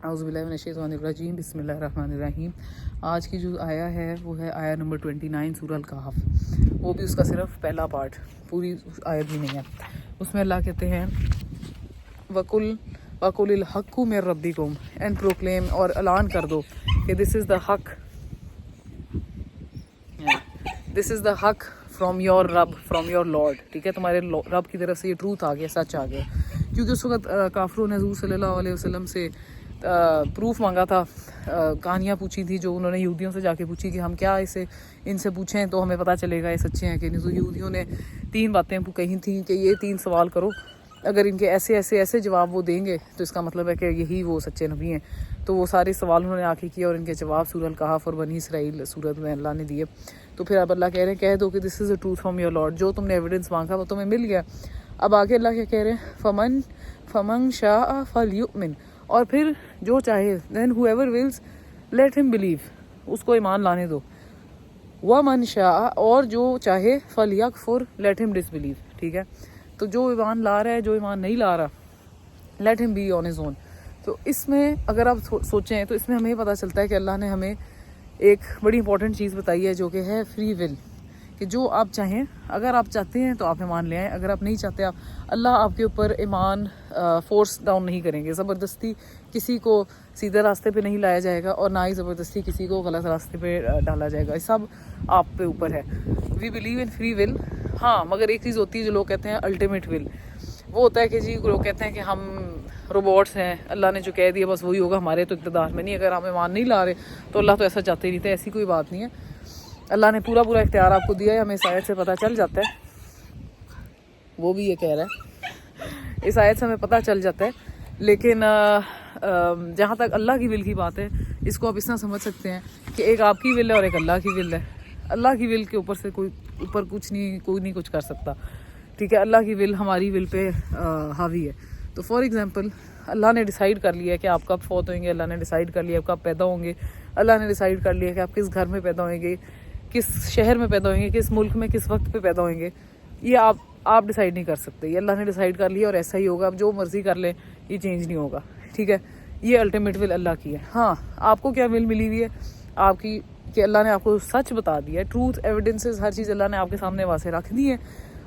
اعوذ باللہ من الشیطان الرجیم، بسم اللہ الرحمن الرحیم۔ آج کی جو آیا ہے وہ ہے آیا نمبر 29 سورہ الکہف، وہ بھی اس کا صرف پہلا پارٹ، پوری آیت بھی نہیں ہے۔ اس میں اللہ کہتے ہیں وَقُلِ الْحَقُّ مِن رَبِّكُمْ، اینڈ پروکلیم اور اعلان کر دو کہ دس از دا حق فرام یور رب، فرام یور لارڈ، ٹھیک ہے، تمہارے رب کی طرف سے یہ ٹروتھ آ گیا، سچ آ گیا۔ کیونکہ اس وقت کافروں نے حضور صلی اللہ علیہ وسلم سے پروف مانگا تھا، کہانیاں پوچھی تھی جو انہوں نے یہودیوں سے جا کے پوچھی کہ ہم کیا ان سے پوچھیں تو ہمیں پتہ چلے گا یہ سچے ہیں کہ نہیں۔ تو یہودیوں نے 3 باتیں کہی تھیں کہ یہ 3 سوال کرو، اگر ان کے ایسے جواب وہ دیں گے تو اس کا مطلب ہے کہ یہی وہ سچے نبی ہیں۔ تو وہ سارے سوال انہوں نے آ کے کیے اور ان کے جواب سورہ الکہف اور بنی اسرائیل سورت میں اللہ نے دیے۔ تو پھر اب اللہ کہہ رہے ہیں کہہ دو کہ this is a truth from your lord, جو تم نے ایویڈنس مانگا وہ تمہیں مل گیا۔ اب آگے اللہ کیا کہہ رہے ہیں، فمن شاء فلیؤمن، اور پھر جو چاہے then whoever wills let him believe، اس کو ایمان لانے دو۔ ومن شاء، اور جو چاہے فلیکفر let him disbelieve، ٹھیک ہے۔ تو جو ایمان لا رہا ہے، جو ایمان نہیں لا رہا let him be on his own۔ تو اس میں اگر آپ سوچیں تو اس میں ہمیں پتہ چلتا ہے کہ اللہ نے ہمیں ایک بڑی امپورٹنٹ چیز بتائی ہے جو کہ ہے فری ول، کہ جو آپ چاہیں، اگر آپ چاہتے ہیں تو آپ ایمان لے آئیں، اگر آپ نہیں چاہتے اللہ آپ کے اوپر ایمان فورس ڈاؤن نہیں کریں گے۔ زبردستی کسی کو سیدھے راستے پہ نہیں لایا جائے گا اور نہ ہی زبردستی کسی کو غلط راستے پہ ڈالا جائے گا، یہ سب آپ پہ اوپر ہے۔ We believe in free will, ہاں، مگر ایک چیز ہوتی ہے جو لوگ کہتے ہیں الٹیمیٹ ول، وہ ہوتا ہے کہ جی لوگ کہتے ہیں کہ ہم روبوٹس ہیں، اللہ نے جو کہہ دیا بس وہی ہوگا، ہمارے تو اقتدار میں نہیں، اگر ہم ایمان نہیں لا رہے تو اللہ تو ایسا چاہتے ہی نہیں تھے۔ ایسی کوئی بات نہیں ہے، اللہ نے پورا اختیار آپ کو دیا ہے، ہمیں اس آیت سے پتہ چل جاتا ہے، وہ بھی یہ کہہ رہا ہے، اس آیت سے ہمیں پتہ چل جاتا ہے۔ لیکن جہاں تک اللہ کی ول کی بات ہے، اس کو آپ اس طرح سمجھ سکتے ہیں کہ ایک آپ کی ول ہے اور ایک اللہ کی ول ہے۔ اللہ کی ول کے اوپر سے کوئی نہیں کچھ کر سکتا، ٹھیک ہے۔ اللہ کی ول ہماری ول پہ حاوی ہے۔ تو فار ایگزامپل اللہ نے ڈیسائیڈ کر لیا کہ آپ کب فوت ہوئیں گے، اللہ نے ڈیسائیڈ کر لیا آپ کب پیدا ہوں گے، اللہ نے ڈیسائیڈ کر لیا کہ آپ کس گھر میں پیدا ہوئیں گے، کس شہر میں پیدا ہوئیں گے، کس ملک میں کس وقت پہ پیدا ہوئیں گے، یہ آپ ڈیسائیڈ نہیں کر سکتے، یہ اللہ نے ڈیسائیڈ کر لیا اور ایسا ہی ہوگا۔ اب جو مرضی کر لیں یہ چینج نہیں ہوگا، ٹھیک ہے۔ یہ الٹیمیٹ ول اللہ کی ہے۔ ہاں، آپ کو کیا ول ملی ہوئی ہے آپ کی، کہ اللہ نے آپ کو سچ بتا دیا ہے، ٹروتھ، ایویڈنسز، ہر چیز اللہ نے آپ کے سامنے واسطے رکھ دی ہے۔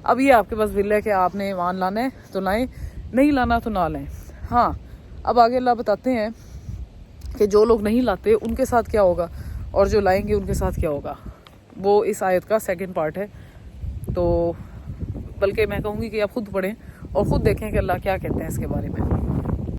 اب یہ آپ کے پاس ول ہے کہ آپ نے ایمان لانا ہے تو لائیں، نہیں لانا تو نہ لائیں۔ ہاں، اب آگے اللہ بتاتے ہیں کہ جو لوگ نہیں لاتے ان کے ساتھ کیا ہوگا اور جو لائیں گے ان کے ساتھ کیا ہوگا، وہ اس آیت کا سیکنڈ پارٹ ہے۔ تو بلکہ میں کہوں گی کہ آپ خود پڑھیں اور خود دیکھیں کہ اللہ کیا کہتے ہیں اس کے بارے میں۔